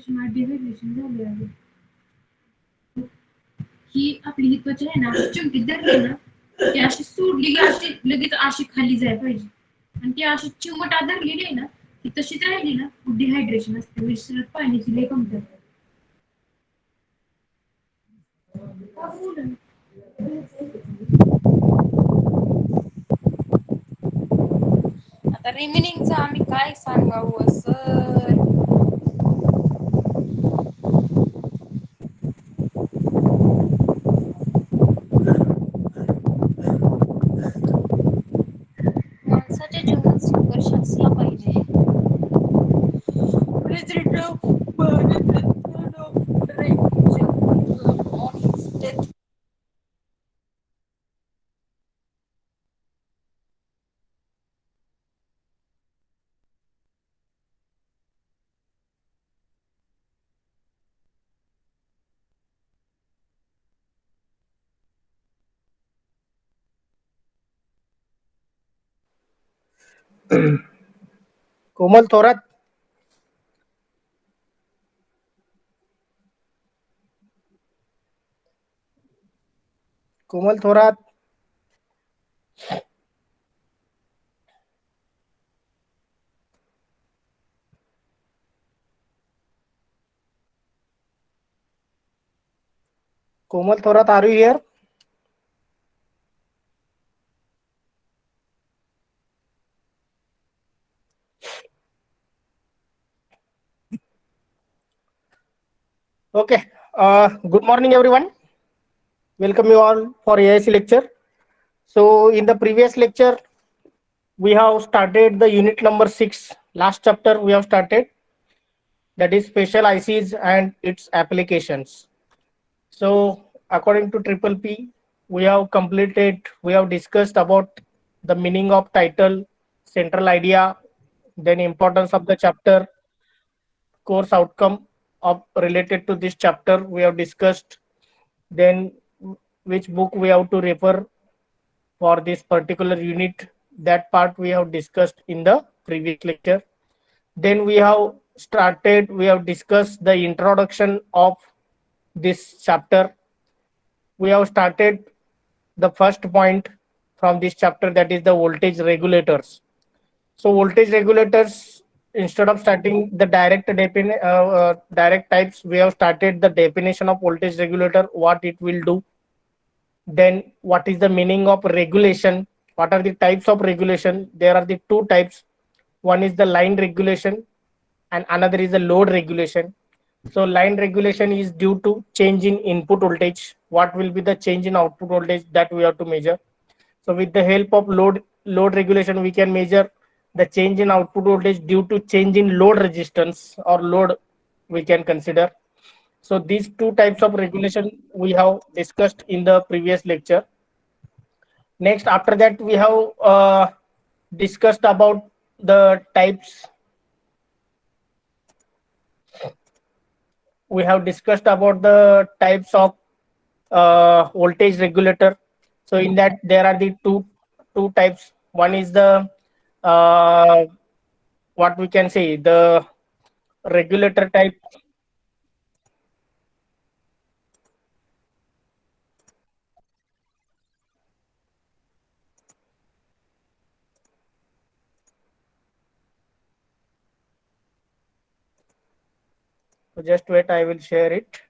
उष्मा डिहायड्रेशन झाले आहे. ही आपली ही त्वचा आहे ना चिमटीत धरली ना ती अशी सोडली की अशी लगेच अशी खाली जाय पाहिजे आणि ती अशी चिमट धरलेली आहे ना ती तशीच राहिली ना डिहायड्रेशन असते विसरत पाण्याची लई कमतरता. आता रिमेनिंगचं आम्ही काय सांगावं सर. माणसाच्या जीवनात संघर्ष असला पाहिजे. President of Bharat on his death. Komal Thorat. Komal Thorat. Komal Thorat, are you here? Okay. Good morning, everyone. Welcome you all for AIC lecture. So, in the previous lecture, we have started the unit number 6. Last chapter we have started, that is special ICs and its applications. So, according to Triple P, we have discussed about the meaning of title, central idea, then importance of the chapter, course outcome of related to this chapter we have discussed, then which book we have to refer for this particular unit, that part we have discussed in the previous lecture. Then we have discussed the introduction of this chapter. We have started the first point from this chapter, that is the voltage regulators. So voltage regulators, instead of starting the direct types, we have started the definition of voltage regulator, what it will do. Then what is the meaning of regulation? What are the types of regulation? There are the two types. One is the line regulation and another is the load regulation. So line regulation is due to change in input voltage. What will be the change in output voltage, that we have to measure. So with the help of load regulation, we can measure the change in output voltage due to change in load resistance or load we can consider. So these two types of regulation we have discussed in the previous lecture. Next, after that, we have discussed about the types. We have discussed about the types of voltage regulator. So in that there are the two types. One is the what we can say, the regulator type. So just wait, I will share it.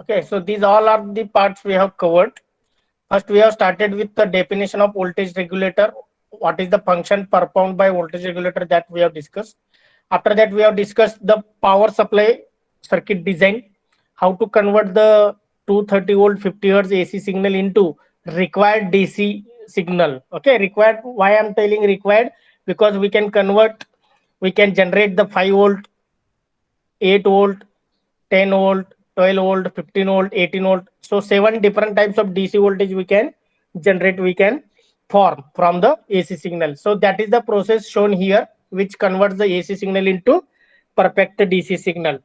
Okay, so these all are the parts we have covered. First, we have started with the definition of voltage regulator. What is the function performed by voltage regulator, that we have discussed. After that, we have discussed the power supply circuit design, how to convert the 230 volt 50 hertz AC signal into required DC signal. Okay, required. Why I'm telling required? Because we can generate the 5 volt, 8 volt, 10 volt, 12 volt, 15 volt, 18 volt. So 7 different types of DC voltage we can generate, we can form from the AC signal. So that is the process shown here, which converts the AC signal into perfect DC signal.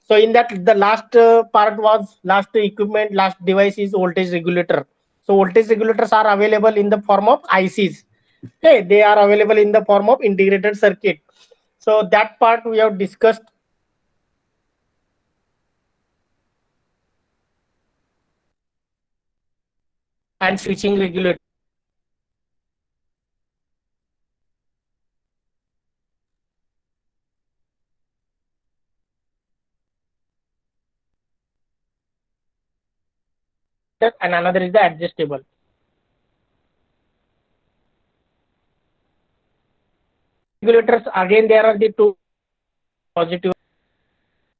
So in that, the last part was last equipment, last device is voltage regulator. So voltage regulators are available in the form of ICs. Okay, they are available in the form of integrated circuit. So that part we have discussed. And switching regulator. And another is the adjustable. Regulators, again, there are the two positive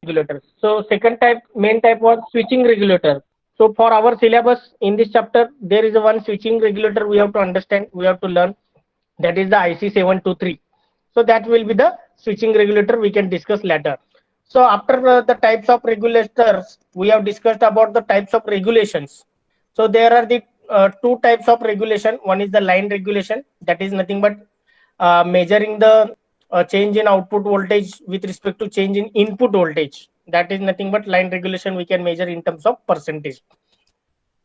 regulators. So second type, main type was switching regulator. So for our syllabus in this chapter, there is a one switching regulator we have to understand, we have to learn. That is the IC723. So that will be the switching regulator, we can discuss later. So after the types of regulators, we have discussed about the types of regulations. So there are the two types of regulation. One is the line regulation, that is nothing but measuring the change in output voltage with respect to change in input voltage. That is nothing but line regulation, we can measure in terms of percentage.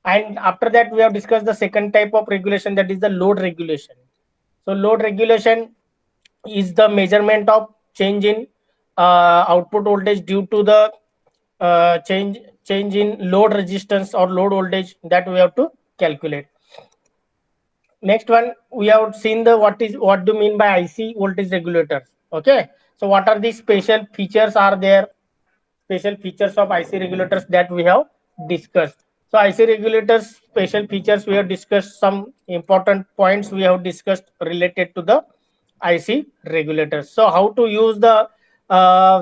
And after that, we have discussed the second type of regulation, that is the load regulation. So load regulation is the measurement of change in output voltage due to the change in load resistance or load voltage that we have to calculate. Next one, we have seen the what do you mean by IC voltage regulators. Okay, so what are the special features are there? Special features of IC regulators that we have discussed. So IC regulators special features, we have discussed some important points we have discussed related to the IC regulators. So how to use the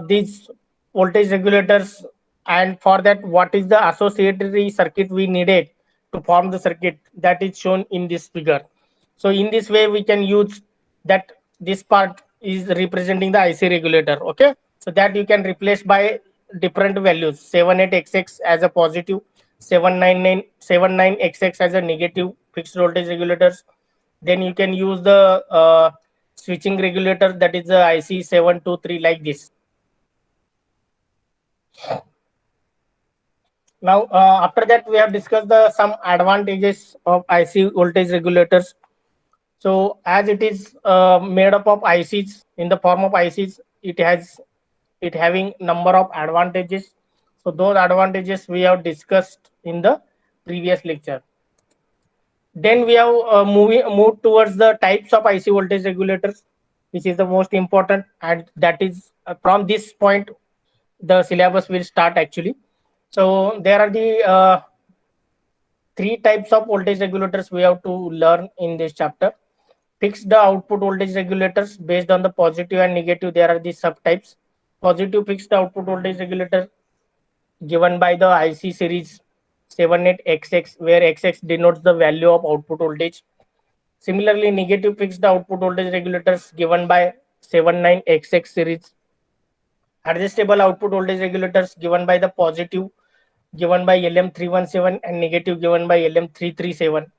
these voltage regulators, and for that what is the associatory circuit we needed to form the circuit, that is shown in this figure. So in this way we can use that. This part is representing the IC regulator. Okay, so that you can replace by different values: 78xx as a positive, 79xx as a negative fixed voltage regulators. Then you can use the switching regulator, that is the IC723, like this. Now after that, we have discussed the some advantages of IC voltage regulators. So as it is made up of ICs, in the form of ICs, it having number of advantages. So those advantages we have discussed in the previous lecture. Then we have moved towards the types of IC voltage regulators, which is the most important, and that is from this point the syllabus will start actually. So there are the three types of voltage regulators we have to learn in this chapter. Fixed output voltage regulators, based on the positive and negative, there are the subtypes. Positive fixed output voltage regulator given by the IC series 78XX, where XX denotes the value of output voltage. Similarly, negative fixed output voltage regulators given by 79XX series. Adjustable output voltage regulators given by the positive given by LM317 and negative given by LM337.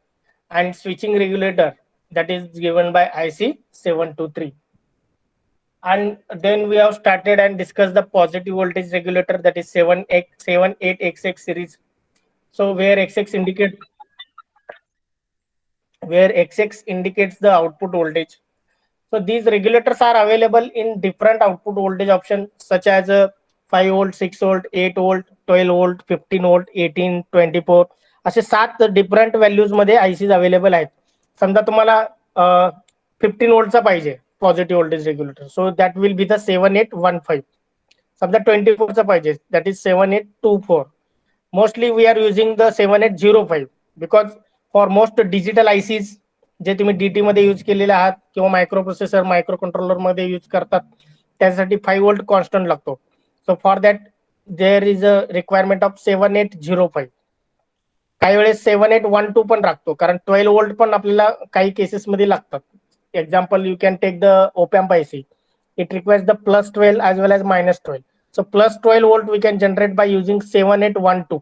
And switching regulator, that is given by IC723. And then we have started and discussed the positive voltage regulator, that is 78XX series. So where XX indicates the output voltage. So these regulators are available in different output voltage options, such as 5 volt, 6 volt, 8 volt, 12 volt, 15 volt, 18, 24 असे 7 different values मध्ये ICs available आहेत. समजा तुम्हाला 15 वोल्टचा पाहिजे positive voltage regulator, so that will be the 7815. समजा 24 चा पाहिजे, that is 7824. Mostly we are using the 7805 because for most digital ICs जे तुम्ही डीटी मध्ये यूज केलेले आहात किंवा मायक्रो प्रोसेसर मायक्रो कंट्रोलर मध्ये यूज करतात, त्यासाठी 5 वोल्ट कॉन्स्टंट लागतो. So for that there is a requirement of 7805. काही वेळेस 7812 पण लागतो, कारण 12 वोल्ट पण आपल्याला काही केसेस मध्ये लागतात. Example, you can take the opamp IC. It requires the +12 as well as -12. So +12 volt we can generate by using 7812.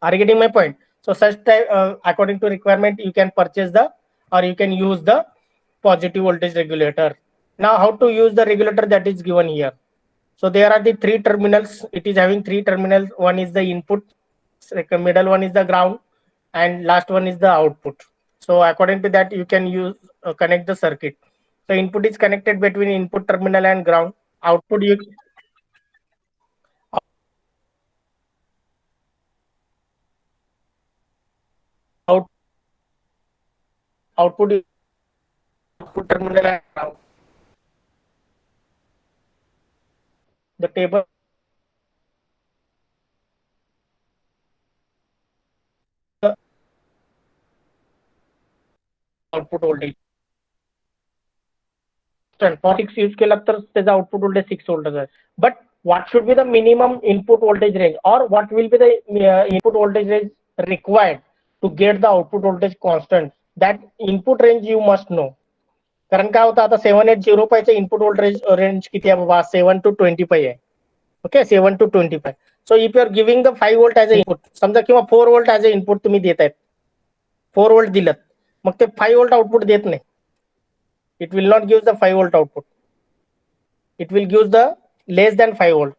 Are you getting my point? So such type, according to requirement, you can purchase the or you can use the positive voltage regulator. Now how to use the regulator, that is given here. So there are the 3 terminals. It is having 3 terminals. One is the input, second middle one is the ground, and last one is the output. So according to that, you can use connect the circuit. So input is connected between input terminal and ground. Output you out output is output terminal and ground. The table output voltage. For 6 use केला तर त्याचा output voltage 6 volt आहे. But what should be the minimum input voltage range, or what will be the input voltage range required to get the output voltage constant? That input range you must know. कारण काय होतं आता 7805 चे input voltage range किती आहे बाबा? 7 to 25 आहे. Okay, 7 to 25. So if you are giving the 5 volt as a input, समजा किंवा 4 व्होल्ट ऍज अ इनपुट तुम्ही देत आहेत, 4 व्होल्ट दिलं, मग ते 5 व्होल्ट आउटपुट देत नाही. It will not give the 5 volt output. It will give the less than 5 volt.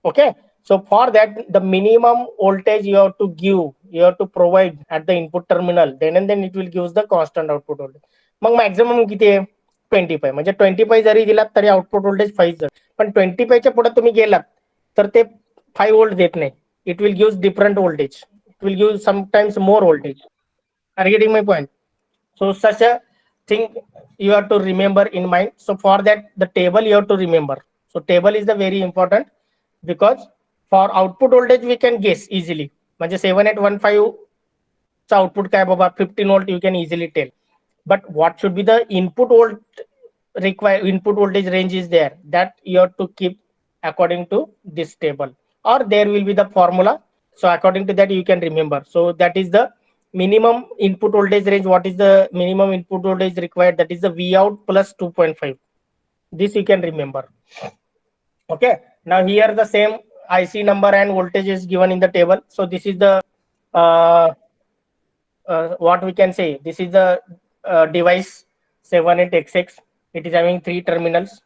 Okay, so for that the minimum voltage you have to give, you have to provide at the input terminal, then and then it will give the constant output voltage. Mug maximum किती आहे? 25. म्हणजे 25 जरी दिलात तरी output voltage 5 जर, पण 25 च्या पुढे तुम्ही गेलात तर ते 5 व्होल्ट देत नाही. It will give different voltage, it will give sometimes more voltage. Are getting my point? So such a thing you have to remember in mind. So for that the table you have to remember. So table is the very important, because for output voltage we can guess easily. म्हणजे 7815 चा output काय बाबा? 15 volt you can easily tell. But what should be the input volt require input voltage range is there, that you have to keep according to this table, or there will be the formula. So according to that you can remember. So that is the minimum input voltage range. What is the minimum input voltage required? That is the V out plus 2.5. This you can remember. Okay, now here the same IC number and voltage is given in the table. So this is the uh, what we can say, this is the device 78XX. It is having 3 terminals,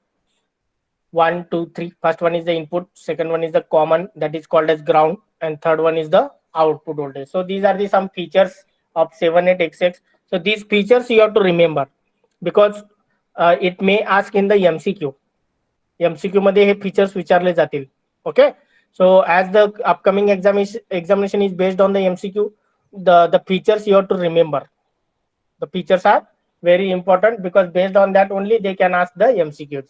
1 2 3. First one is the input, second one is the common, that is called as ground, and third one is the output voltage. So these are the some features of 78XX. So these features you have to remember, because it may ask in the MCQ. MCQ मध्ये हे features विचारले जातील. Okay, so as the upcoming examination is based on the MCQ, the features you have to remember. The features are very important, because based on that only they can ask the MCQs.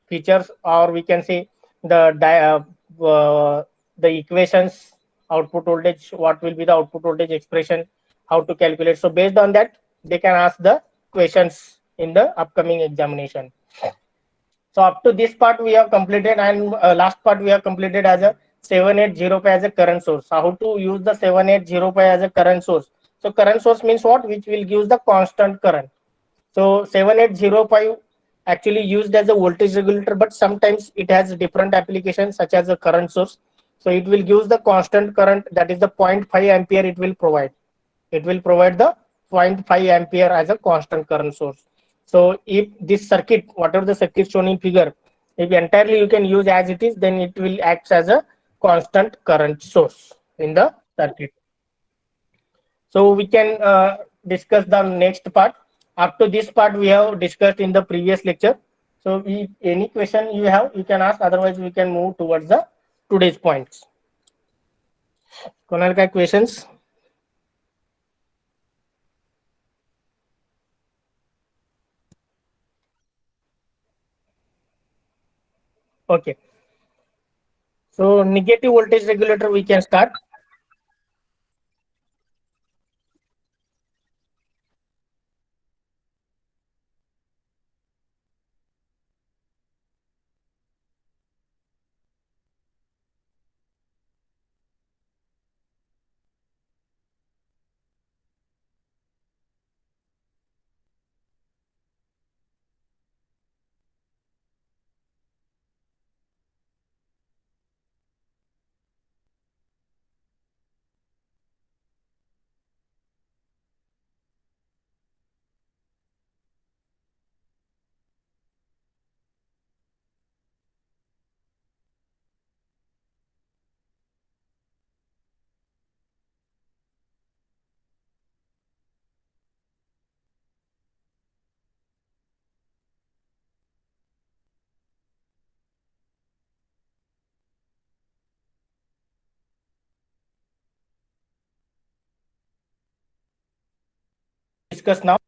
Features, or we can say the equations, output voltage, what will be the output voltage expression, how to calculate. So based on that they can ask the questions in the upcoming examination. So up to this part we have completed, and last part we have completed as a 7805 as a current source. So how to use the 7805 as a current source? So current source means what? Which will give the constant current. So 7805 actually used as a voltage regulator, but sometimes it has different applications such as a current source. So it will give the constant current, that is the 0.5 ampere it will provide. It will provide the 0.5 ampere as a constant current source. So if this circuit, whatever the circuit shown in figure, if entirely you can use as it is, then it will act as a constant current source in the circuit. So we can discuss the next part. Up to this part we have discussed in the previous lecture. So if any question you have, you can ask. Otherwise, we can move towards the today's points. Kunal, questions? Okay. So negative voltage regulator we can start. discuss now.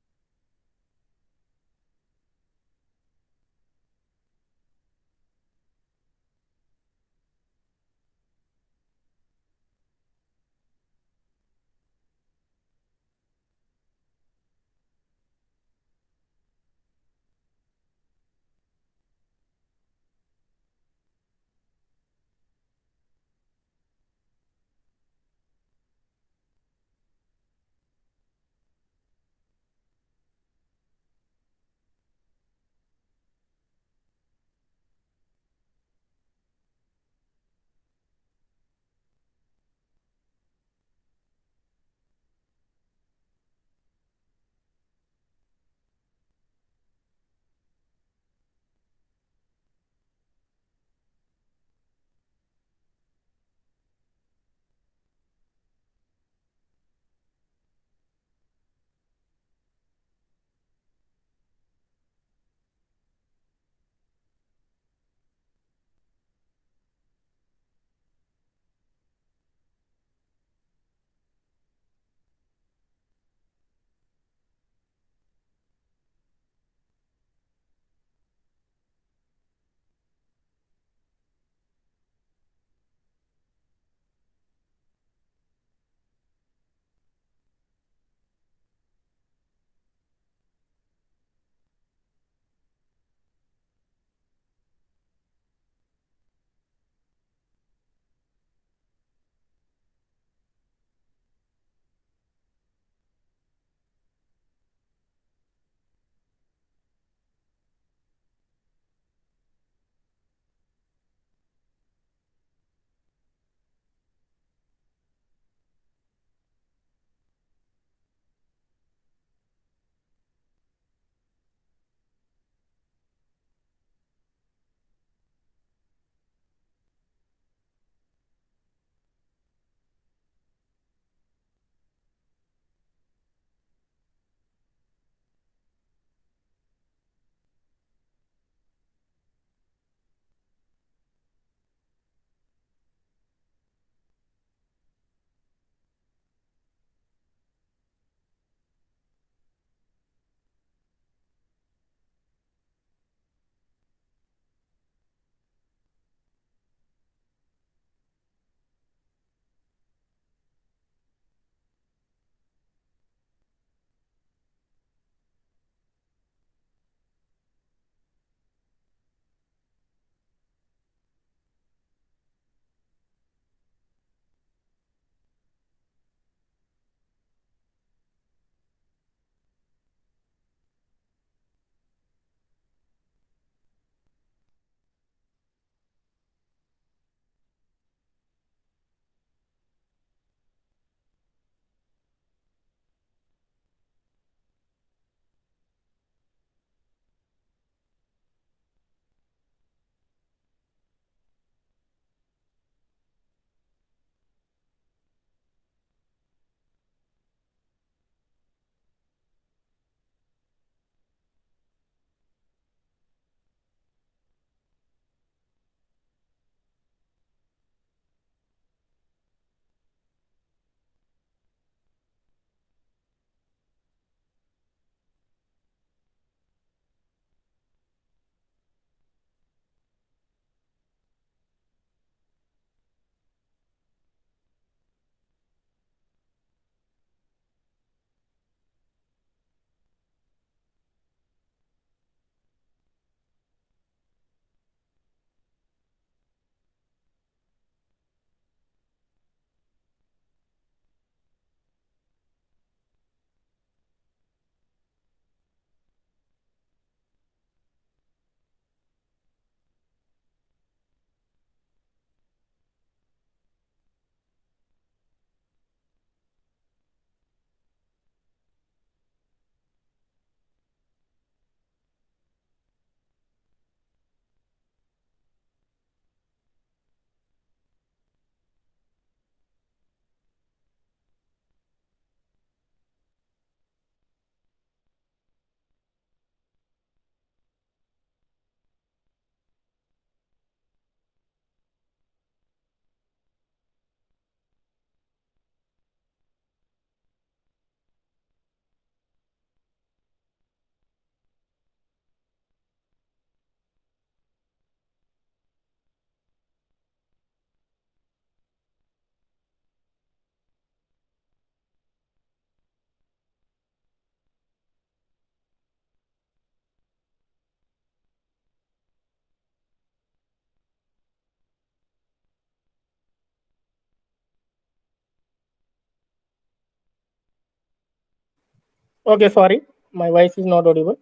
Okay, sorry, my voice is not audible.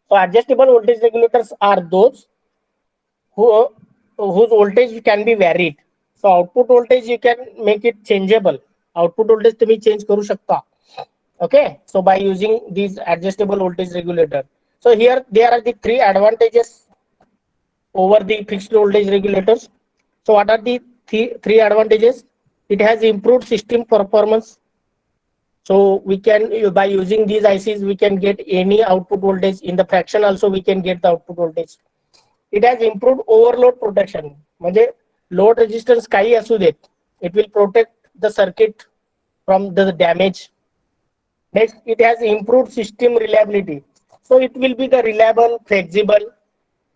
So adjustable voltage regulators are those who whose voltage can be varied. So output voltage you can make it changeable. Output voltage तुम्ही change करू शकता. Okay, so by using these adjustable voltage regulator. So here there are the three advantages over the fixed voltage regulators. So what are the three advantages? It has improved system performance. So we can, by using these ICs, we can get any output voltage. In the fraction also we can get the output voltage. It has improved overload protection. म्हणजे load resistance काही असू देत, it will protect the circuit from the damage. Next, it has improved system reliability. So it will be the reliable, flexible,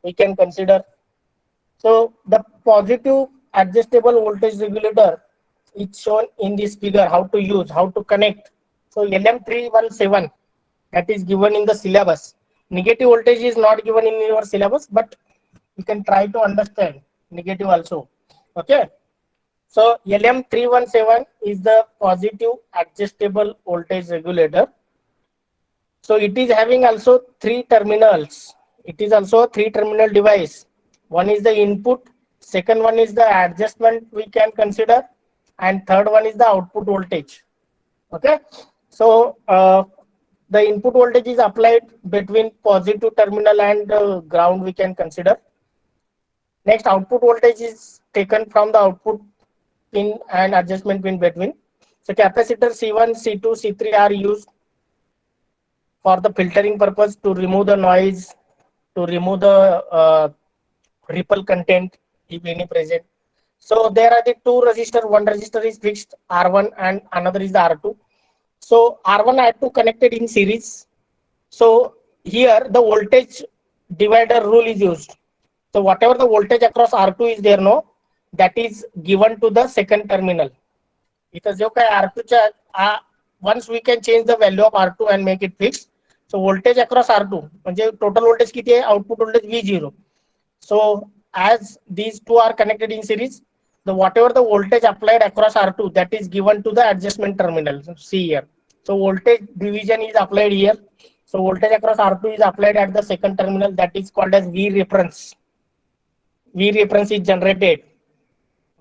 we can consider. So the positive adjustable voltage regulator is shown in this figure, how to use, how to connect. So LM317, that is given in the syllabus. Negative voltage is not given in your syllabus, but you can try to understand negative also. Okay. So LM317 is the positive adjustable voltage regulator. So it is having also three terminals. It is also a three terminal device. One is the input, second one is the adjustment we can consider, and third one is the output voltage. Okay. So the input voltage is applied between positive terminal and ground we can consider. Next, output voltage is taken from the output pin and adjustment pin between. So capacitor C1, C2, C3 are used for the filtering purpose, to remove the noise, to remove the ripple content if any present. So there are the two resistor. One resistor is fixed R1 and another is the R2. So R1 R2 connected in series. So here the voltage divider rule is used. So whatever the voltage across R2 is there, no, that is given to the second terminal. इथं जो काय R2 च्या once we can change the value of R2 and make it fixed. So voltage across R2 म्हणजे total voltage किती आहे, output voltage V0. So as these two are connected in series, the whatever the voltage applied across R2, that is given to the adjustment terminal. So see here. So voltage division is applied here. So voltage across R2 is applied at the second terminal, that is called as V reference. V reference is generated.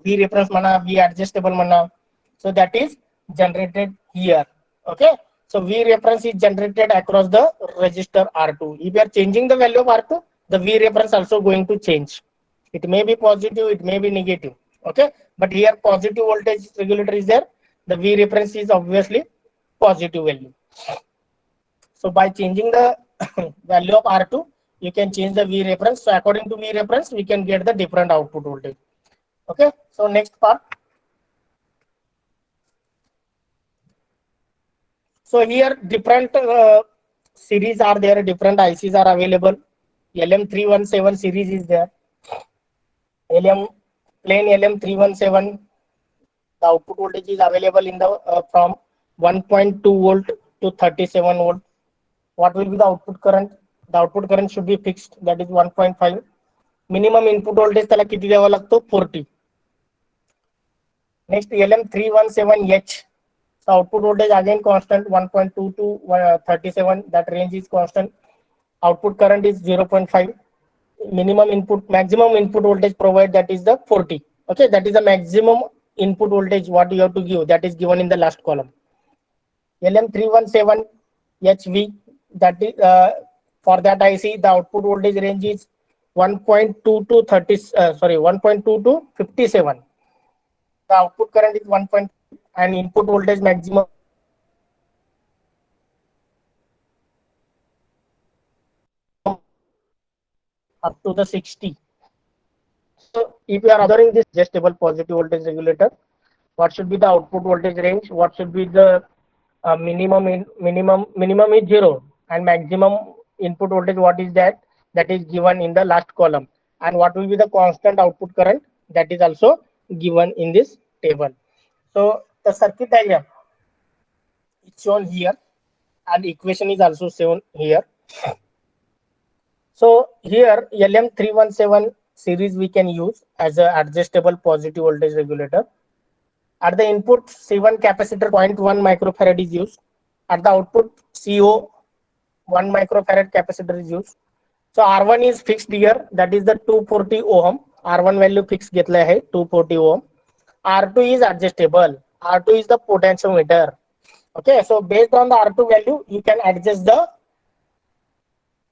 V reference mana, V adjustable mana. So that is generated here. Okay. So V reference is generated across the resistor R2. If you are changing the value of R2, the V reference also going to change. It may be positive, it may be negative. Okay. But here positive voltage regulator is there. The V reference is obviously positive value. So by changing the value of R2, you can change the V reference. So according to V reference, we can get the different output voltage. Okay. So next part. So here different series are there, different ICs are available. LM317 series is there. Plain LM317, the output voltage is available in the from 1.2 volt to 37 volt. What will be the output current? The output current should be fixed, that is 1.5. Minimum input voltage त्याला किती द्यावा लागतो, 40. Next LM317H. So output voltage again constant, 1.2 to 37. That range is constant. Output current is 0.5. Maximum input voltage provided, that is the 40. Okay, that is the maximum input voltage what you have to give. That is given in the last column. LM317HV. That is for that IC, the output voltage range is 1.2 to 1.2 to 57. The output current is 1. And input voltage maximum up to the 60. So if you are observing this adjustable positive voltage regulator, what should be the output voltage range? What should be the minimum is 0 and maximum input voltage, what is that? That is given in the last column. And what will be the constant output current? That is also given in this table. So the circuit diagram is shown here and equation is also shown here. So here LM317 series we can use as a adjustable positive voltage regulator. At the input, C1 capacitor 0.1 microfarad is used. at the output CO 1 microfarad capacitor is used. So R1 is fixed here, that is the 240 ohm. R1 value fixed घेतलं आहे 240 ohm. R2 is adjustable. R2 is the potentiometer. Okay, so based on the R2 value, you can adjust the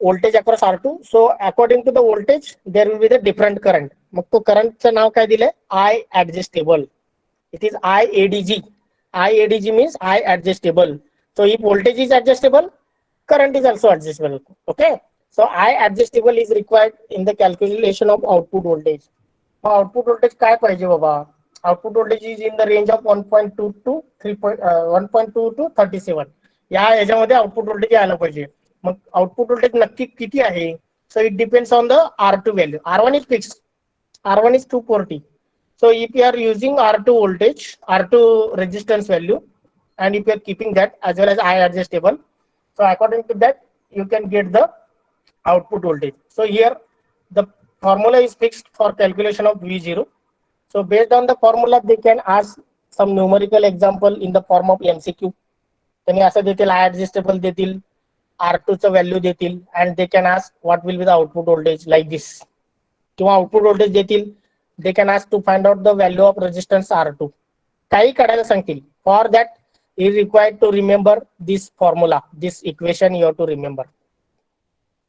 voltage across R2. So according to the voltage, there will be the different current. मग तो current चं नाव काय दिलंय? I adjustable. It is IADG. IADG means I adjustable. So if voltage is adjustable, current is also adjustable. Okay. So I adjustable is required in the calculation of output voltage. Output voltage काय पाहिजे बाबा? Output voltage is in the range of 1.2 to 1.2 to 37. या याच्यामध्ये output voltage यायला पाहिजे. मग output voltage नक्की किती आहे? So it depends on the R2 value. R1 is fixed. R1 is 240. So if you are using R2 voltage, R2 resistance value, and if you are keeping that as well as I adjustable, so according to that, you can get the output voltage. So here the formula is fixed for calculation of V0. So based on the formula, they can ask some numerical example in the form of MCQ. त्यांनी असं देतील, I adjustable देतील, R2 चं value देतील, and they can ask what will be the output voltage like this. किंवा output voltage देतील, they can ask to find out the value of resistance R2. काही काढायला सांगतील. For that, is required to remember this formula, this equation you have to remember.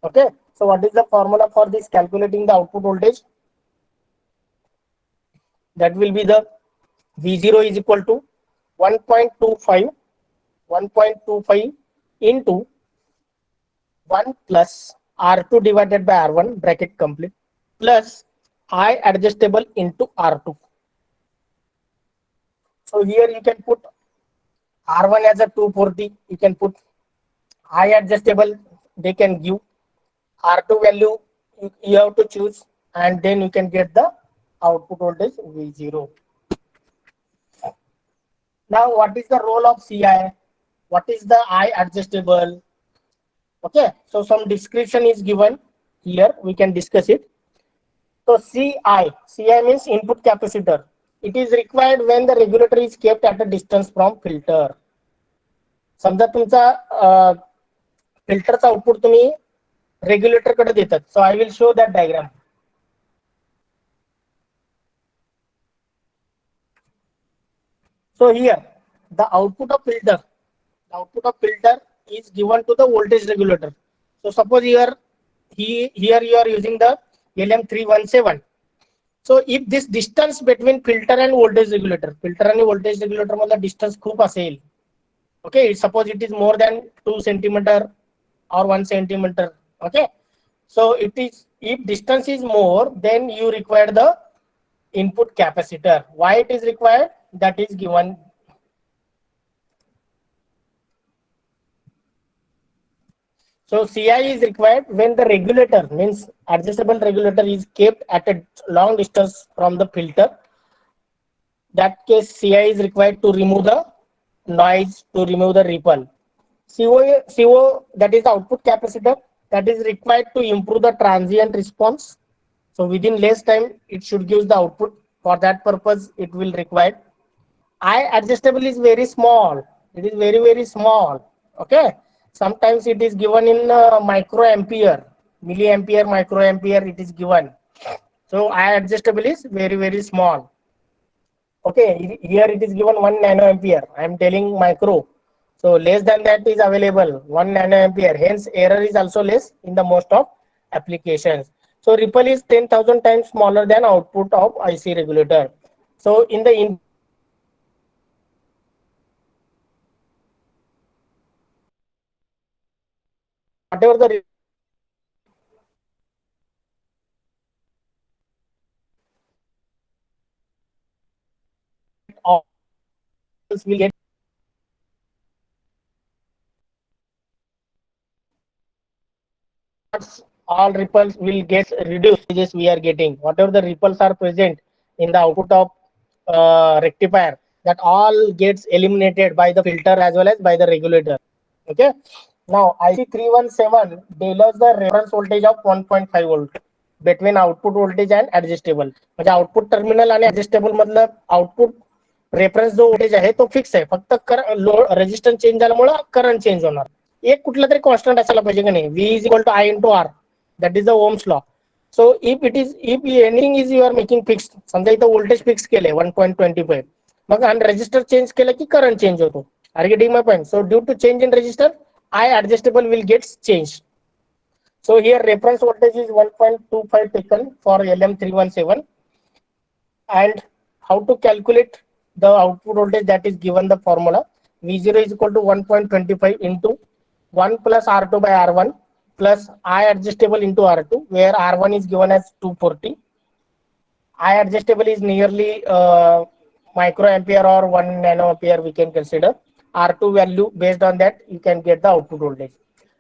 Okay, so what is the formula for this calculating the output voltage? That will be the V0 is equal to 1.25 into 1 plus R2 divided by R1 bracket complete plus I adjustable into R2. So here you can put R1 as a 240, you can put I adjustable, they can give R2 value, you have to choose, and then you can get the output voltage V0. Now what is the role of CI? What is the I adjustable? Okay, so some description is given here, we can discuss it. So CI means input capacitor. It is required when the regulator is kept at a distance from filter. समजा तुमचा फिल्टरचा output तुम्ही regulator कडे देतात. So I will show that diagram. So here the output of filter is given to the voltage regulator. So suppose here you are using the LM317. So if this distance between filter and voltage regulator मधला distance खूप असेल, okay, suppose it is more than 2 centimeter or 1 centimeter, okay, so it is, if distance is more, then you require the input capacitor. Why it is required? That is given. So CI is required when the regulator, means adjustable regulator, is kept at a long distance from the filter. That case CI is required to remove the noise, to remove the ripple. CO, that is the output capacitor, that is required to improve the transient response. So within less time it should give the output. For that purpose it will require. I adjustable is very small. It is very, very small. Okay. Sometimes it is given in microampere, milliampere, microampere it is given. So I adjustable is very, very small. Okay, here it is given 1 nanoampere. I am telling micro. So less than that is available, 1 nanoampere. Hence error is also less in the most of applications. So ripple is 10,000 times smaller than output of IC regulator. So in the whatever the will get all ripples will get reduced. Yes, we are getting whatever the ripples are present in the output of rectifier, that all gets eliminated by the filter as well as by the regulator. Okay. Now IC317 delivers the reference voltage of 1.5 volt between output voltage and adjustable. म्हणजे output terminal आणि adjustable मधलं output reference जो voltage आहे तो fix आहे, फक्त resistance change झाल्यामुळे current change होणार. एक कुठला तरी कॉन्स्टंट असायला पाहिजे की नाही. V is equal to I into R, that is the Ohm's law. So if anything is you are making fix, समजा इथं व्होल्टेज फिक्स केले 1.25, मग आणि रेजिस्टर चेंज केलं की करंट चेंज होतो. Are you getting my point? So due to change in resistor, I adjustable will get changed. So here reference voltage is 1.25 taken for LM317, and how to calculate the output voltage, that is given the formula. V0 is equal to 1.25 into 1 plus R2 by R1 plus I adjustable into R2, where R1 is given as 240. I adjustable is nearly microampere or 1 nanoampere we can consider. R2 value, based on that you can get the output voltage.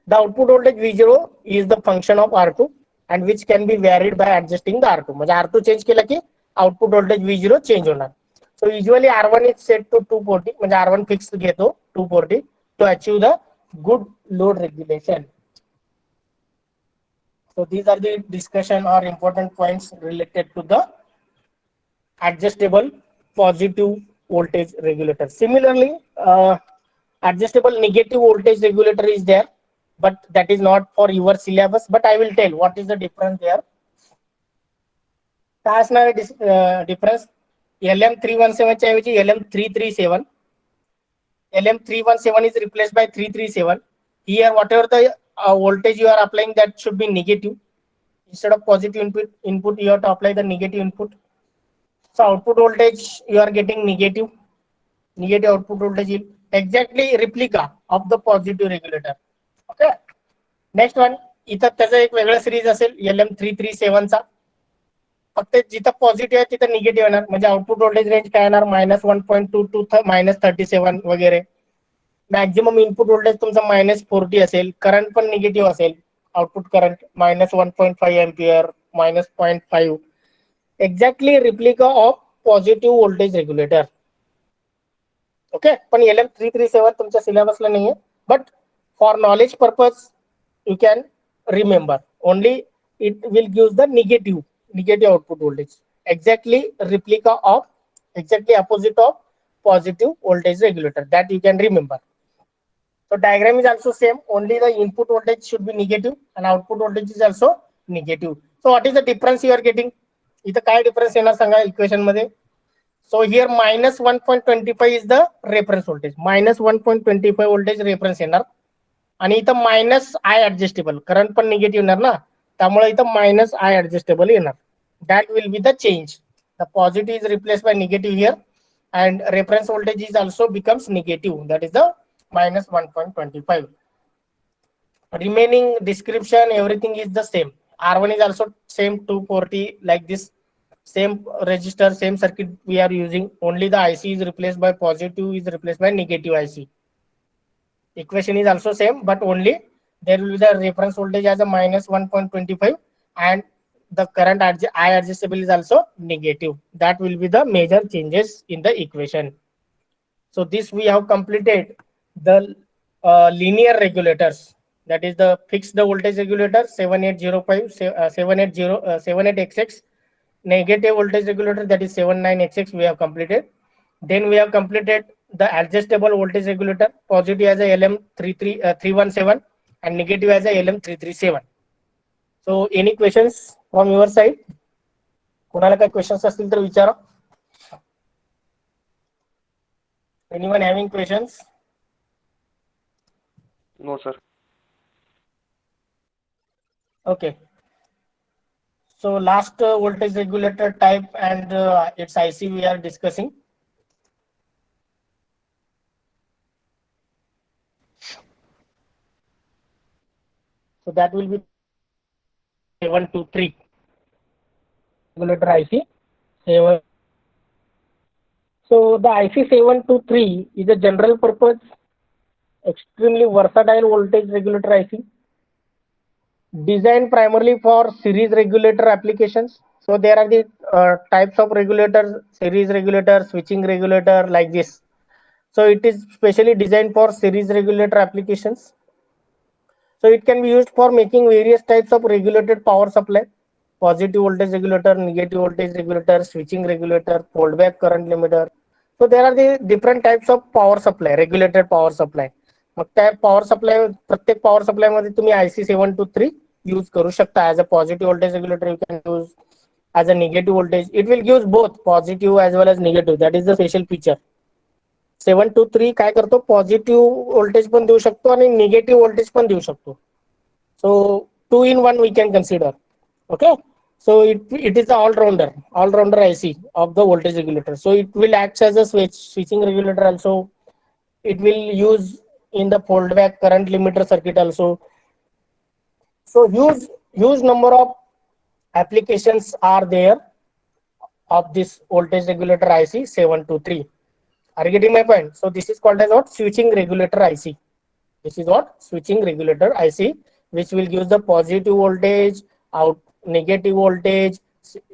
The output voltage V0 is the function of R2 and which can be varied by adjusting the R2. म्हणजे R2 change केला की output voltage V0 change होणार. So usually R1 is set to 240, म्हणजे R1 fixed घेतो 240 to achieve the good load regulation. So these are the discussion or important points related to the adjustable positive voltage regulator. Similarly, adjustable negative voltage regulator is there, but that is not for your syllabus, but I will tell what is the difference there. काय असणार difference? LM317 च्या ऐवजी LM337. LM317 is replaced by 337. Here whatever the voltage you are applying, that should be negative. Instead of positive input you have to apply the negative input. So output voltage you are getting negative output voltage, exactly replica of the positive regulator. Okay, next one, इथं त्याचा एक वेगळा series असेल LM337 चा. फक्त जिथं positive आहे तिथं निगेटिव्ह येणार, म्हणजे आउटपुट व्होल्टेज रेंज काय येणार, -1.2 टू -37 वगैरे. मॅक्झिमम इनपुट व्होल्टेज तुमचा -40 असेल, करंट पण निगेटिव्ह असेल, output current -1.5 ampere, -0.5, exactly replica of positive voltage regulator. Okay, पण LM337 तुमच्या सिलेबसला नाहीये, but for knowledge purpose you can remember. Only it will give the negative output voltage, exactly replica of, exactly opposite of positive voltage regulator, that you can remember. So diagram is also same, only the input voltage should be negative and output voltage is also negative. So what is the difference you are getting? इथं काय difference येणार सांगा equation मध्ये. So here -1.25 is the reference voltage, -1.25 voltage reference येणार, आणि इथं minus आय adjustable, current पण negative येणार ना, त्यामुळे इथं मायनस आय ऍडजस्टेबल येणार. That will be the change. The positive is replace by negative here and reference voltage is also becomes negative, that is the -1.25. remaining description, everything is the same. R1 is also same 240, like this, same resistor, same circuit we are using, only the IC is replaced by positive, is replaced by negative IC. Equation is also same, but only there will be the reference voltage as a -1.25 and the current I adjustable is also negative. That will be the major changes in the equation. So this we have completed the linear regulators, that is the fixed voltage regulator 7805, 78XX, negative voltage regulator, that is 79XX we have completed. Then we have completed the adjustable voltage regulator, positive as a LM317 and negative as a LM337. So any questions from your side? कोणाला काही questions असतील तर विचारा. Anyone having questions? No, sir. Okay. So last voltage regulator type and its IC we are discussing. So that will be 723 regulator IC 7. So the IC 723 is a general purpose, extremely versatile voltage regulator IC, designed primarily for series regulator applications. So there are the types of regulators: series regulator, switching regulator, like this. So it is specially designed for series regulator applications. So it can be used for making various types of regulated power supply: positive voltage regulator, negative voltage regulator, switching regulator, foldback current limiter, So there are the different types of power supply, regulated power supply. मग त्या power supply प्रत्येक power supply मध्ये तुम्ही IC 723 use करू शकता. As a positive voltage regulator you can use, as a negative voltage it will give both positive as well as negative. That is the special feature. 723 काय करतो, positive voltage पण देऊ शकतो आणि निगेटिव्ह व्होल्टेज पण देऊ शकतो. सो 2 in 1 we can consider. Okay, so it is the all rounder IC of the voltage regulator. So it will act as a switching regulator also. It will use in the fold back current limiter circuit also. So huge number of applications are there of this voltage regulator IC 723. Are you getting my point? So this is called as what? Switching regulator IC. This is what? Switching regulator IC, which will give the positive voltage out, negative voltage.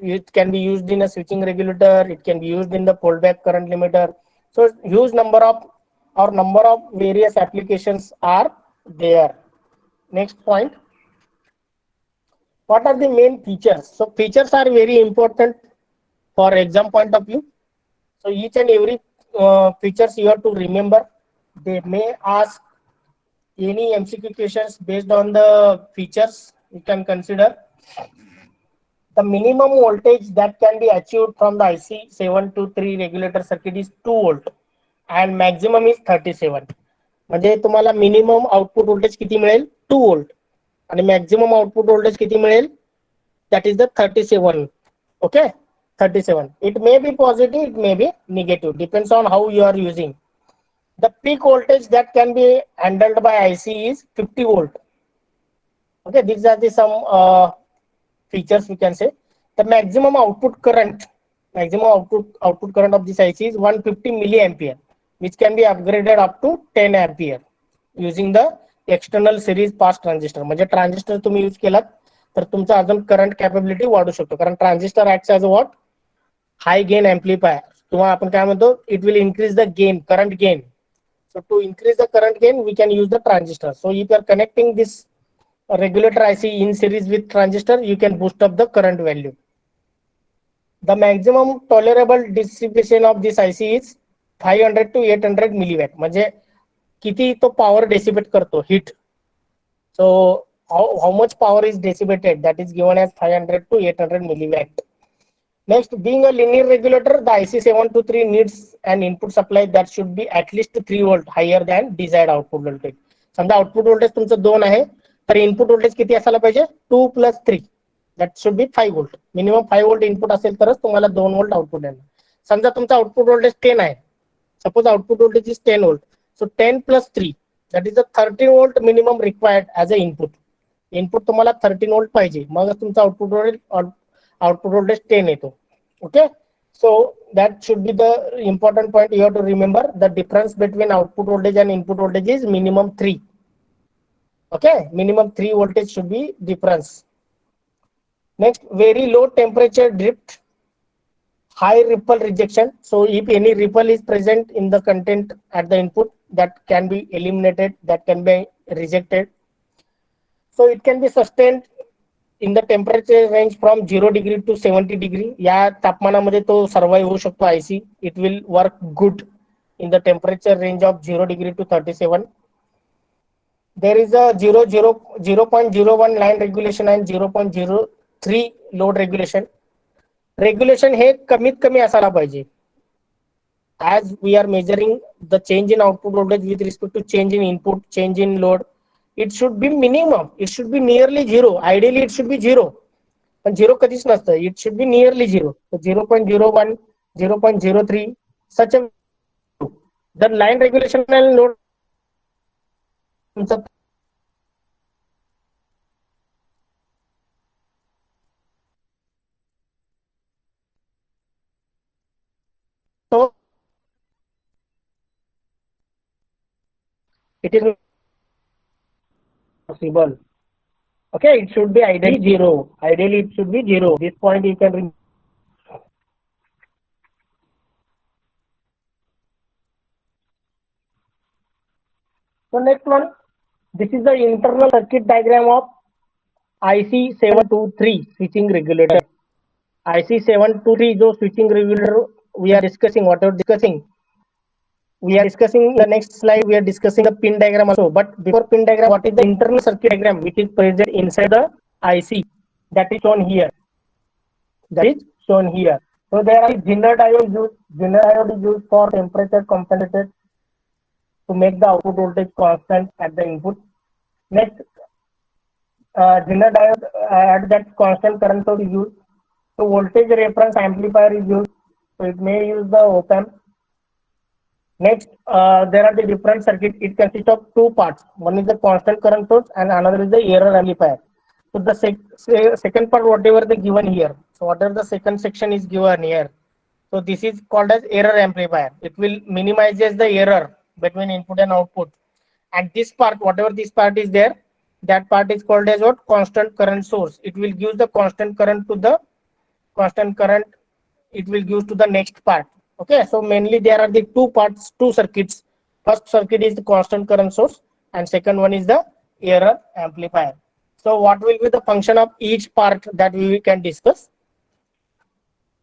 It can be used in a switching regulator. It can be used in the pullback current limiter. So huge number of various applications are there. Next point. What are the main features? So features are very important for exam point of view. So each and every features you have to remember. They may ask any MCQ questions based on the features. You can consider the minimum voltage that can be achieved from the IC 723 regulator circuit is 2 volt and maximum is 37. म्हणजे तुम्हाला minimum output voltage किती मिळेल, 2 volt आणि maximum output voltage किती मिळेल, that is the 37. Okay, 37. It may be positive, it may be negative, depends on how you are using. The peak voltage that can be handled by IC is 50 volt. Okay, these are the some features we can say. The maximum output current of this IC is 150 milliampere, which can be upgraded up to 10 ampere using the external series pass transistor. म्हणजे transistor तुम्ही use केलात तर तुमचा अजून current capability वाढू शकतो, कारण transistor acts as what, high gain amplifier, किंवा आपण काय म्हणतो, it will increase the gain, current gain. So to increase the current gain, we can use the transistor. So if you are connecting this regulator IC in series with transistor, you can boost up the current value. The maximum tolerable dissipation of this IC is 500 to 800 milliwatt. म्हणजे किती तो power dissipate करतो, heat. So how much power is dissipated, that is given as 500 to 800 milliwatt. Next, being a linear regulator, the IC 723 needs an input supply that should be at least 3 volt higher than desired output voltage. समजा output voltage तुमचं 2 आहे तर input voltage किती असायला पाहिजे, 2 + 3, that should be 5 volt. Minimum 5 volt input असेल तरच तुम्हाला 2 volt आउटपुट येणार. समजा तुमचा आउटपुट व्होल्टेज 10 आहे, suppose output voltage is 10 volt, so 10 + 3, that is a 13 volt minimum required as a input. Input तुम्हाला 13 volt पाहिजे, मग तुमचा आउटपुट व्होल्टेज 10 येतो. Okay, so that should be the important point you have to remember. The difference between output voltage and input voltage is minimum 3. Okay, minimum 3 voltage should be difference. Next, very low temperature drift, high ripple rejection. So if any ripple is present in the content at the input, that can be eliminated, that can be rejected. So it can be sustained in the temperature range from 0 degree to 70 degree. या तापमानामध्ये तो survive होऊ शकतो IC. It will work good in the temperature range of 0 degree to 37. There is a 0.01 line regulation and 0.03 load regulation. Regulation हे कमीत कमी असायला पाहिजे. As we are measuring the change in output voltage with respect to change in input, change in load, it should be minimum, it should be nearly 0. Ideally it should be 0, पण 0 कधीच नसतं. It should be nearly 0. So 0.01, 0.03, such a the line regulation and load. So it is possible. Okay, it should be ideally 0. Ideally it should be 0. This point you can so next one, this is the internal circuit diagram of IC 723 switching regulator. IC 723 जो switching regulator we are discussing, whatever discussing, we are discussing the next slide. We are discussing the pin diagram also. But before pin diagram, what is the internal circuit diagram which is present inside the IC? That is shown here. That is shown here. So there are Zener diode used. Zener diode is used for temperature compensated to make the output voltage constant at the input. Next, Zener diode at that constant current source is used. So voltage reference amplifier is used. So it may use the op amp. Next, there are the different circuit. It consists of two parts. One is the constant current source and another is the error amplifier. So the second part, whatever they given here. So whatever the second section is given here. So this is called as error amplifier. It will minimizes the error between input and output. And this part, whatever this part is there, that part is called as what? Constant current source. It will give the constant current to the constant current. It will give to the next part. Okay, so mainly there are the two parts, two circuits. First circuit is the constant current source and second one is the error amplifier. So what will be the function of each part that we can discuss?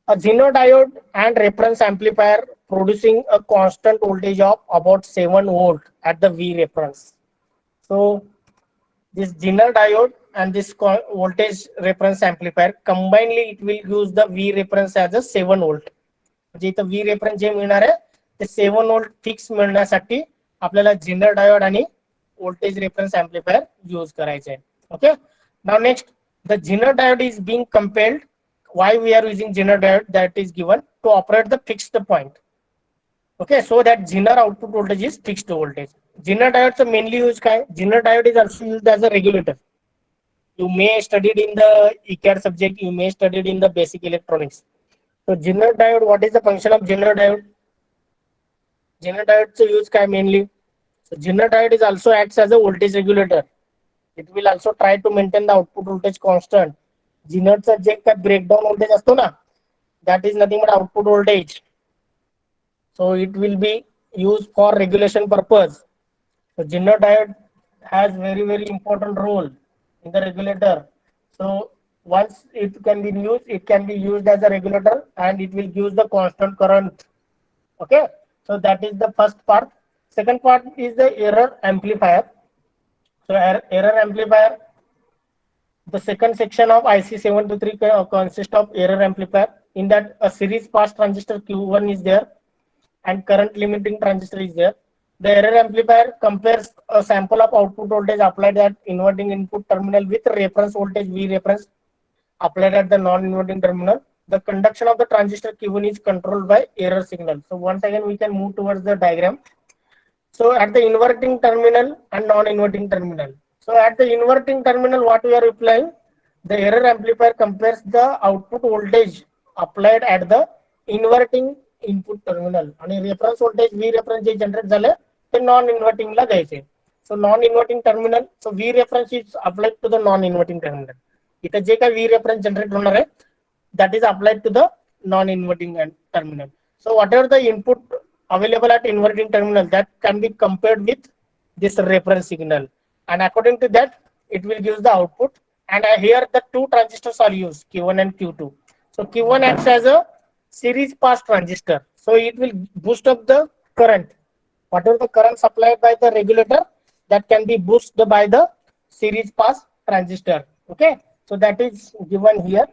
A Zener diode and reference amplifier producing a constant voltage of about 7 volt at the V reference. So this Zener diode and this voltage reference amplifier combinedly it will use the V reference as a 7 volt. म्हणजे इथं V reference जे मिळणार आहे ते 7 volt fix मिळण्यासाठी आपल्याला Zener diode आणि voltage reference amplifier use करायचे आहे. Okay. Now next, the Zener diode is being compelled. Why we are using Zener diode? That is given to operate the fixed point. Okay, so that Zener output voltage is fixed voltage. Zener diodes are mainly used. Zener diode is also used as a regulator. You may studied in the ECAD subject. You may studied in the basic electronics. So Zener diode, what is the function of Zener diode? Zener diode to use mainly. So Zener diode is also acts as a voltage regulator. It will also try to maintain the output voltage constant. Zenerचा जे काय breakdown voltage असतो ना, that is nothing but output voltage. So it will be used for regulation purpose. So Zener diode has very important role in the regulator. So once it can be used as a regulator and it will use the constant current. Okay, so that is the first part. Second part is the error amplifier. So error amplifier, the second section of IC 723 consists of error amplifier. In that a series pass transistor Q1 is there and current limiting transistor is there. The error amplifier compares a sample of output voltage applied at inverting input terminal with reference voltage V reference applied at the non-inverting terminal. The conduction of the transistor Q1 is controlled by error signal. So once again we can move towards the diagram. So at the inverting terminal and non-inverting terminal. So at the inverting terminal, what we are applying? The error amplifier compares the output voltage applied at the inverting input terminal. And reference voltage V reference J generate झाले ते non-inverting ला द्यायचे. So non-inverting terminal. So V reference is applied to the non-inverting terminal. इथे जे काय V reference generate होणार आहे, that is applied to the non-inverting terminal. So whatever the input available at inverting terminal, that can be compared with this reference signal, and according to that it will give the output. And here the two transistors are used, Q1 and Q2. So Q1 acts as a series pass transistor, so it will boost up the current. Whatever the current supplied by the regulator, that can be boosted by the series pass transistor. Okay, so that is given here.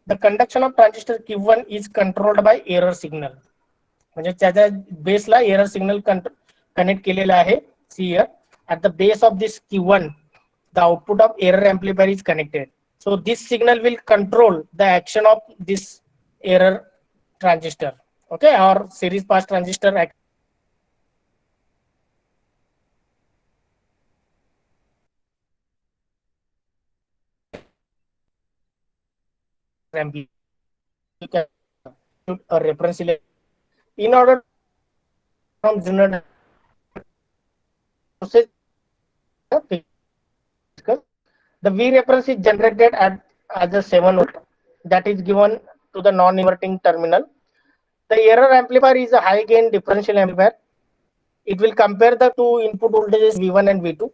The conduction of transistor Q1 is controlled by error signal. म्हणजे त्याच्या बेसला error signal connect केलेला आहे. See here, at the base of this Q1, the output of error amplifier is connected. So this signal will control the action of this error transistor, okay, or series pass transistor. A reference in order from Zener the V reference is generated at as a 7 volt that is given to the non-inverting terminal. The error amplifier is a high gain differential amplifier. It will compare the two input voltages V1 and V2.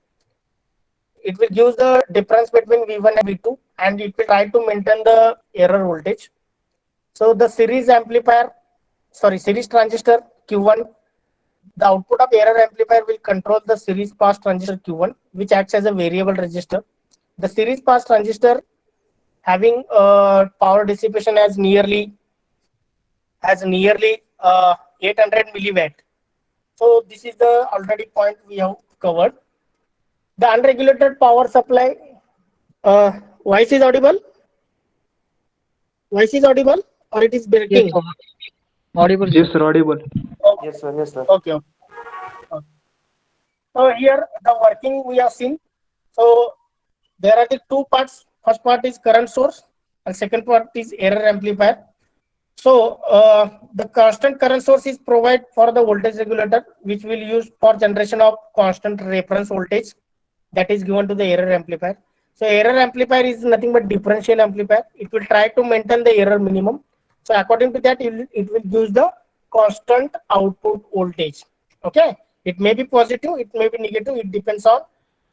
It will give the difference between V1 and V2 and it will try to maintain the error voltage. So the series transistor Q1, The output of error amplifier will control the series pass transistor Q1, which acts as a variable resistor. The series pass transistor having power dissipation as nearly 800 milliwatt. So this is the already point we have covered. The unregulated power supply. Voice is audible? Voice is audible or it is Yes, breaking? sir. Audible. Yes, sir, audible. Okay. Yes, sir. Yes, sir. Okay. Okay. So here the working we have seen. So there are the two parts. First part is current source and second part is error amplifier. So the constant current source is provided for the voltage regulator, which will use for generation of constant reference voltage that is given to the error amplifier. So error amplifier is nothing but differential amplifier. It will try to maintain the error minimum. So according to that, it will use the constant output voltage. Okay, it may be positive, it may be negative. It depends on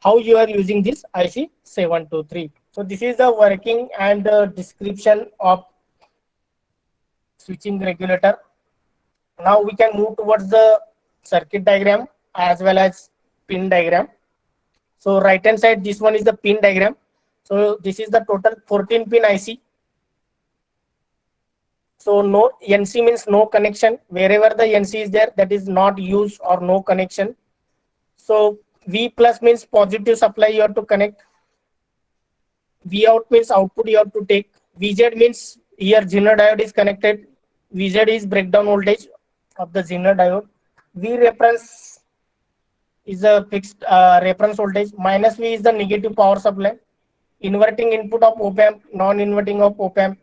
how you are using this IC 723. So this is the working and the description of switching regulator. Now we can move towards the circuit diagram as well as pin diagram. So right hand side, this one is the pin diagram. So this is the total 14 pin IC. So no NC means no connection. Wherever the NC is there, that is not used or no connection. So V plus means positive supply you have to connect. V out means output you have to take. VZ means here Zener diode is connected. VZ is breakdown voltage of the Zener diode. V reference is a fixed reference voltage. Minus V is the negative power supply. Inverting input of op amp, non-inverting of op amp,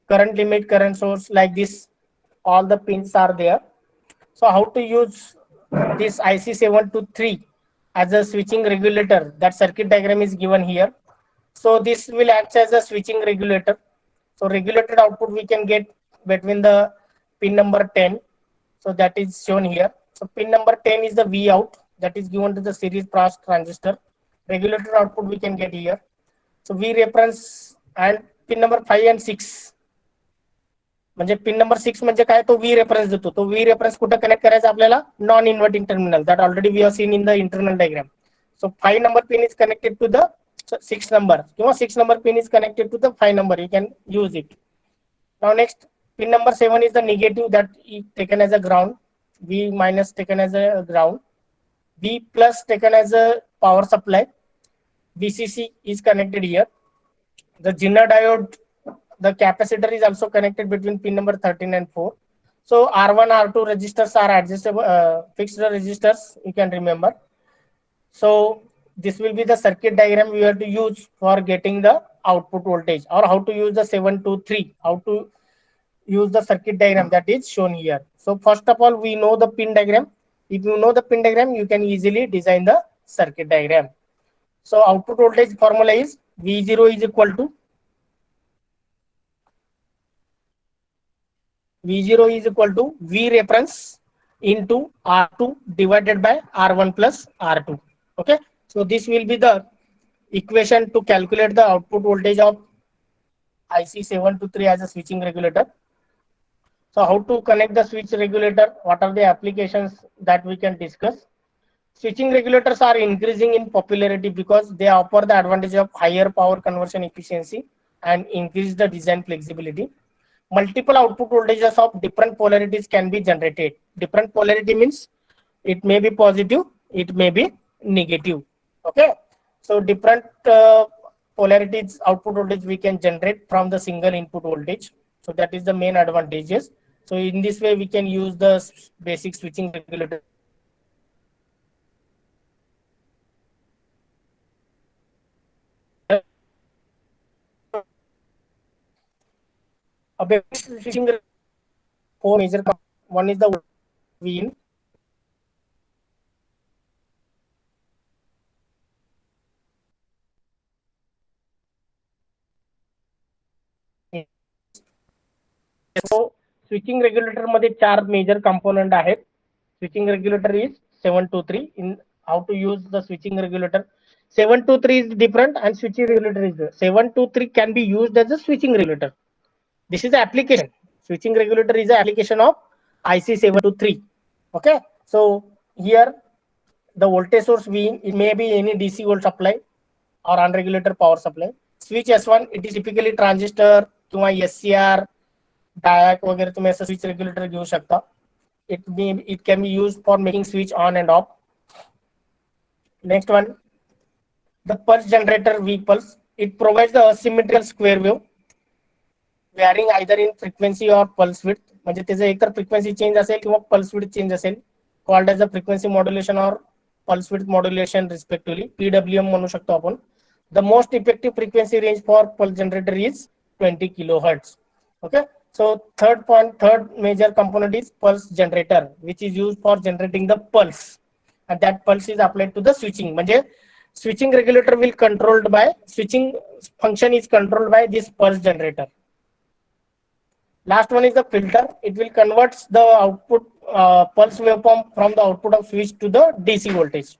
current limit, current source, like this. All the pins are there. So how to use this IC723 as a switching regulator? That circuit diagram is given here. So this will act as a switching regulator. So regulated output we can get between the pin number 10. So that is shown here. So pin number 10 is the V out that is given to the series pass transistor. Regulated output we can get here. So V reference and pin number 5 and 6. म्हणजे pin number 6 म्हणजे काय तो V reference देतो. तो V reference कुठे connect करायचा आपल्याला non inverting terminal. That already we have seen in the internal diagram. So 5 number pin is connected to the 6 number किंवा 6 number pin is connected to the 5 number. You can use it. Now next pin number 7 is the negative that is taken as a ground. V minus taken as a ground. V plus taken as a power supply. VCC is connected here. The Zener diode, the capacitor is also connected between pin number 13 and 4. So R1, R2 resistors are adjustable, fixed resistors, you can remember. So this will be the circuit diagram we have to use for getting the output voltage, or how to use the 723, how to use the circuit diagram that is shown here. So first of all, we know the pin diagram. If you know the pin diagram, you can easily design the circuit diagram. So output voltage formula is V0 is equal to V reference into R2 divided by R1 plus R2. Okay. So this will be the equation to calculate the output voltage of IC723 as a switching regulator. So how to connect the switch regulator? What are the applications that we can discuss? Switching regulators are increasing in popularity because they offer the advantage of higher power conversion efficiency and increase the design flexibility. Multiple output voltages of different polarities can be generated. Different polarity means it may be positive, it may be negative. Okay. So different polarities output voltage we can generate from the single input voltage. So that is the main advantages. So in this way we can use the basic switching regulator. A basic switching four major components. One is the V in. So switching regulator मध्ये 4 major component आहेत. Switching regulator is 723. In how to use the switching regulator, 723 is different and switching regulator is there. 723 can be used as a switching regulator. This is the application. Switching regulator is the application of IC723. Okay. So here the voltage source being, it may be any DC volt supply or unregulated power supply. Switch S1 it is typically transistor किंवा SCR डायक वगैरे तुम्ही असं switch regulator घेऊ शकता. It can be used for making switch on and off. Next one, the pulse generator V pulse. It provides the asymmetrical square wave varying either in frequency or pulse width. म्हणजे त्याचं एकतर frequency change असेल किंवा pulse width change असेल, called as a frequency modulation or pulse width modulation respectively. PWM म्हणू शकतो आपण. The most effective frequency range for pulse generator is 20 kilohertz. Okay. So third major component is pulse generator, which is used for generating the pulse, and that pulse is applied to the switching. म्हणजे switching regulator will controlled by switching function is controlled by this pulse generator. Last one is the filter. It will convert the output pulse waveform from the output of switch to the DC voltage.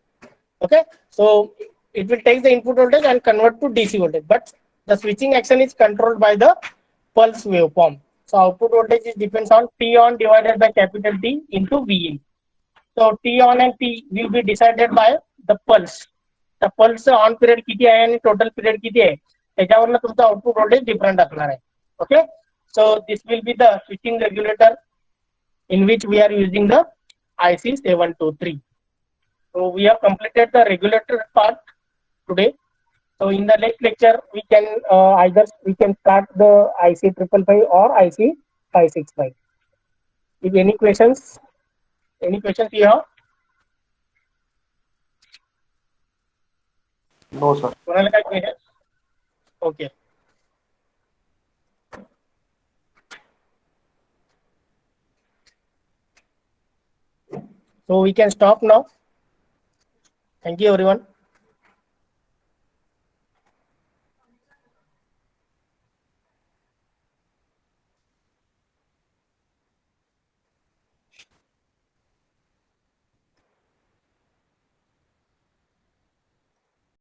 Okay, so it will take the input voltage and convert to DC voltage, but the switching action is controlled by the pulse waveform. So output voltage is depends on T on divided by capital T into Vin. So T on and T will be decided by the pulse. The pulse on period किती आहे आणि total period किती आहे त्याच्यावरनं तुमचं output voltage different असणार आहे. Okay, so this will be the switching regulator in which we are using the IC 723. So we have completed the regulator part today. So in the next lecture, we can either we can start the IC 555 or IC 565. If any questions you have? No, sir. कोणाला काय questions? Okay. So we can stop now. Thank you, everyone.